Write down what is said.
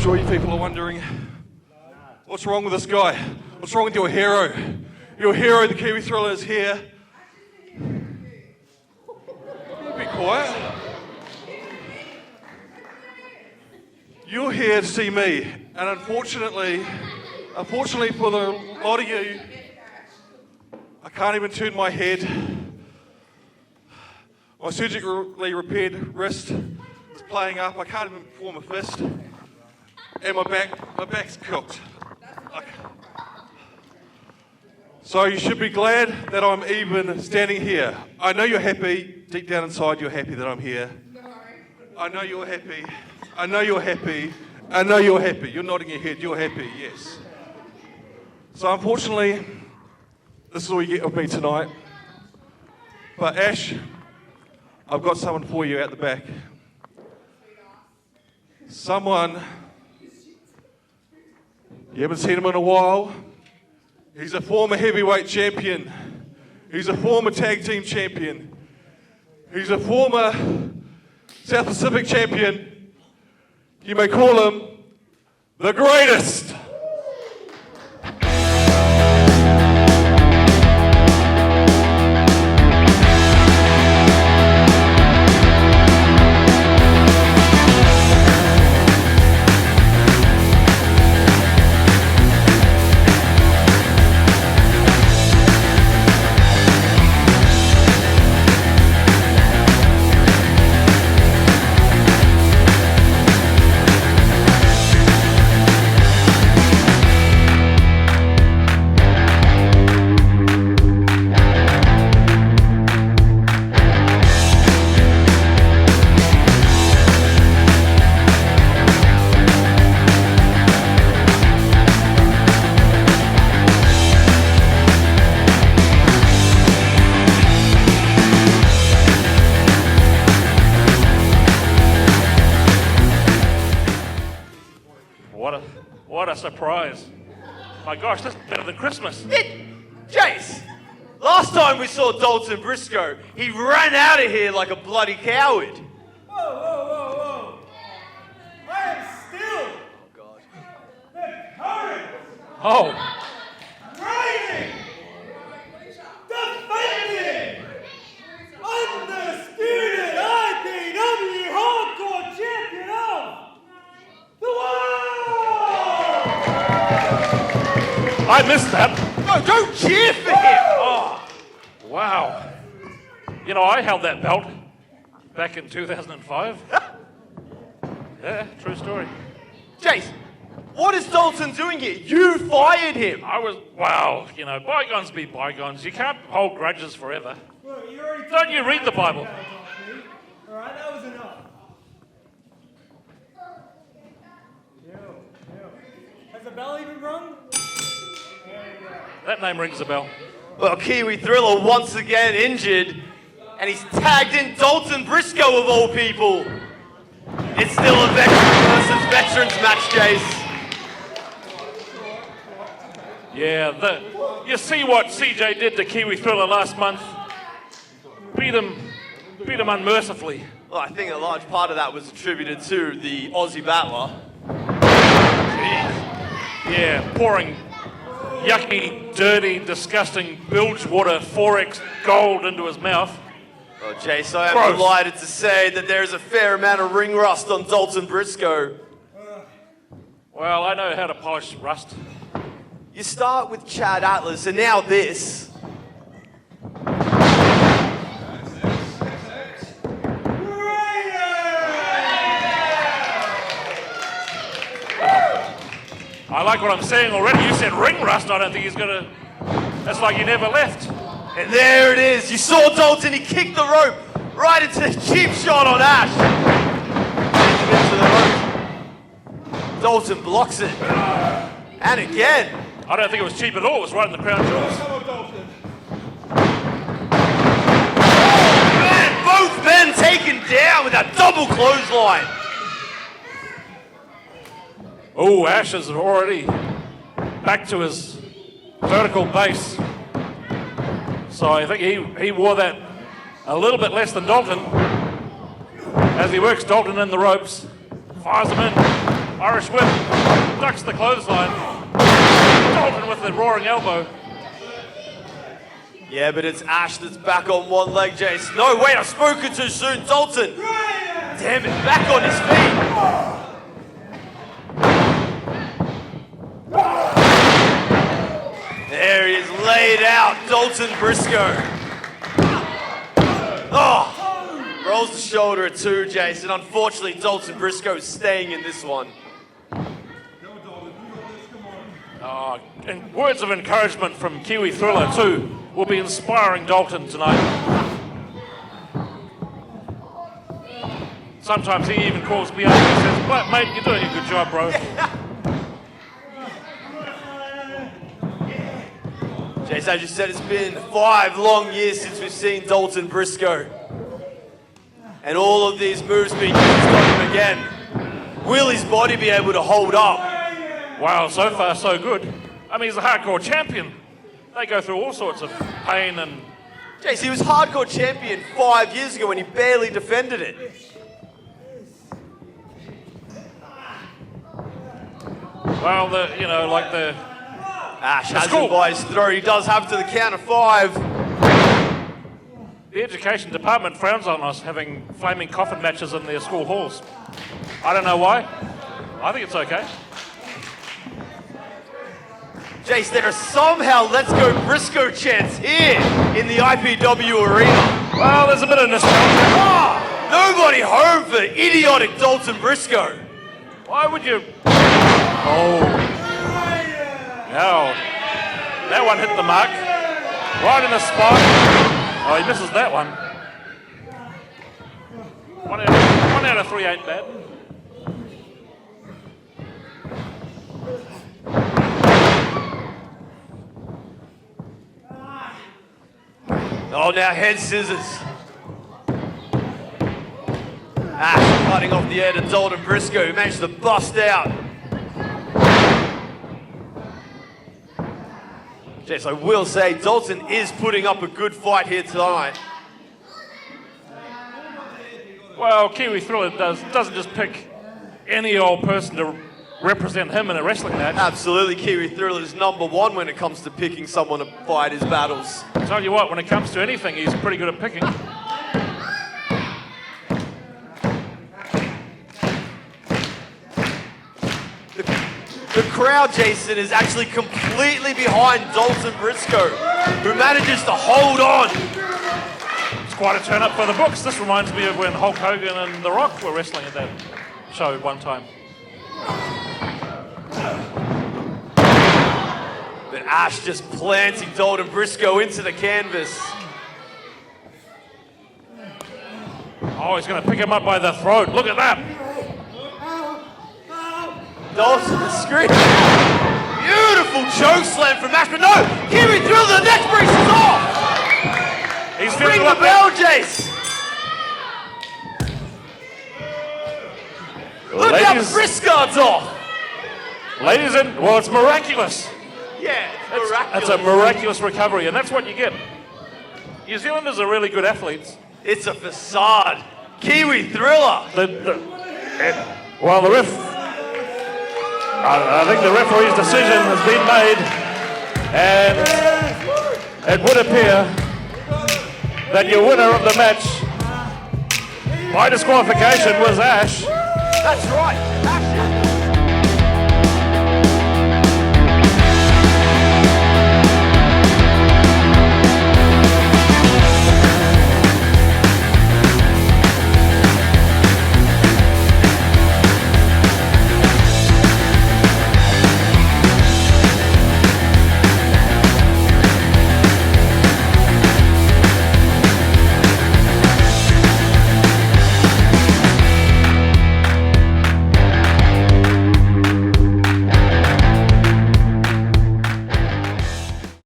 sure you people are wondering, what's wrong with this guy? What's wrong with your hero? Your hero, the Kiwi Thriller, is here. Be quiet. You're here to see me, and unfortunately for a lot of you, I can't even turn my head. My surgically repaired wrist is playing up. I can't even form a fist, and my back's cooked. So you should be glad that I'm even standing here. I know you're happy. Deep down inside, you're happy that I'm here. I know you're happy. I know you're happy. I know you're happy. You're nodding your head. You're happy, yes. So unfortunately, this is all you get of me tonight. But Ash, I've got someone for you out the back. Someone, you haven't seen him in a while. He's a former heavyweight champion. He's a former tag team champion. He's a former South Pacific champion. You may call him the greatest. What a surprise. My gosh, this is better than Christmas. Jace, last time we saw Dalton Briscoe, he ran out of here like a bloody coward. Whoa. I am still Oh, God. the current, Oh, reigning, defending, undisputed IPW hardcore champion of the world! I missed that. No, don't cheer for him! Oh, wow. You know, I held that belt back in 2005. Yeah, true story. Jace, what is Dalton doing here? You fired him! Wow, you know, bygones be bygones. You can't hold grudges forever. Look, you already Don't you read the Bible? Alright, that was enough. Has the bell even rung? That name rings a bell. Well, Kiwi Thriller once again injured, and he's tagged in Dalton Briscoe of all people. It's still a veteran versus veterans match, Jace. Yeah, you see what CJ did to Kiwi Thriller last month? Beat him unmercifully. Well, I think a large part of that was attributed to the Aussie battler. Yeah, pouring yucky, dirty, disgusting bilge water 4X gold into his mouth. Well, Jace, I am Gross. delighted to say that there is a fair amount of ring rust on Dalton Briscoe. Well, I know how to polish rust. You start with Chad Atlas, and now this. I like what I'm saying already. You said ring rust. I don't think he's gonna. That's like you never left. And there it is. You saw Dalton, he kicked the rope right into the cheap shot on Ash. Into the rope. Dalton blocks it. And again. I don't think it was cheap at all. It was right in the crown jewels. Man, both men taken down with a double clothesline. Oh, Ashe is already back to his vertical base. So I think he wore that a little bit less than Dalton. As he works Dalton in the ropes, fires him in. Irish whip, ducks the clothesline. Dalton with the roaring elbow. Yeah, but it's Ashe that's back on one leg, Jace. No, wait, I've spoken too soon. Dalton! Damn it, back on his feet! There he is, laid out, Dalton Briscoe. Oh! Rolls the shoulder at 2, Jace, and unfortunately Dalton Briscoe is staying in this one. Oh, and words of encouragement from Kiwi Thriller too will be inspiring Dalton tonight. Sometimes he even calls me up and says, "But mate, you're doing a good job, bro." Jace, as you said, it's been 5 long years since we've seen Dalton Briscoe. And all of these moves being used on him again. Will his body be able to hold up? Wow, so far so good. I mean, he's a hardcore champion. They go through all sorts of pain and... Jace, he was hardcore champion 5 years ago when he barely defended it. Well, Ashe has cool. him by his throat. He does have to the count of 5. The education department frowns on us having flaming coffin matches in their school halls. I don't know why. I think it's okay. Jace, there are somehow Let's Go Briscoe chants here in the IPW arena. Well, there's a bit of nostalgia. Ah, nobody home for idiotic Dalton Briscoe. Why would you... Oh. No. That one hit the mark. Right in the spot. Oh, he misses that one. 1 out of 3 ain't bad. Oh, now head scissors. Ashe cutting off the head of Dalton Briscoe, who managed to bust out. Jess, I will say, Dalton is putting up a good fight here tonight. Well, Kiwi Thriller doesn't just pick any old person to represent him in a wrestling match. Absolutely, Kiwi Thriller is #1 when it comes to picking someone to fight his battles. I'll tell you what, when it comes to anything, he's pretty good at picking. The crowd, Jason, is actually completely behind Dalton Briscoe, who manages to hold on. It's quite a turn up for the books. This reminds me of when Hulk Hogan and The Rock were wrestling at that show one time. But Ashe just planting Dalton Briscoe into the canvas. Oh, he's going to pick him up by the throat. Look at that. Dalton, the screen. Beautiful choke slam from Ashe, but no! Kiwi Thriller, the neck brace is off! He's Ring feeling the up bell, Jace! Look how Briscoe's off! Ladies and... Well, it's miraculous. Yeah, it's miraculous. That's a miraculous recovery, and that's what you get. New Zealanders are really good athletes. It's a facade. Kiwi Thriller. Well, the ref... I think the referee's decision has been made, and it would appear that your winner of the match by disqualification was Ashe. That's right. Ashe.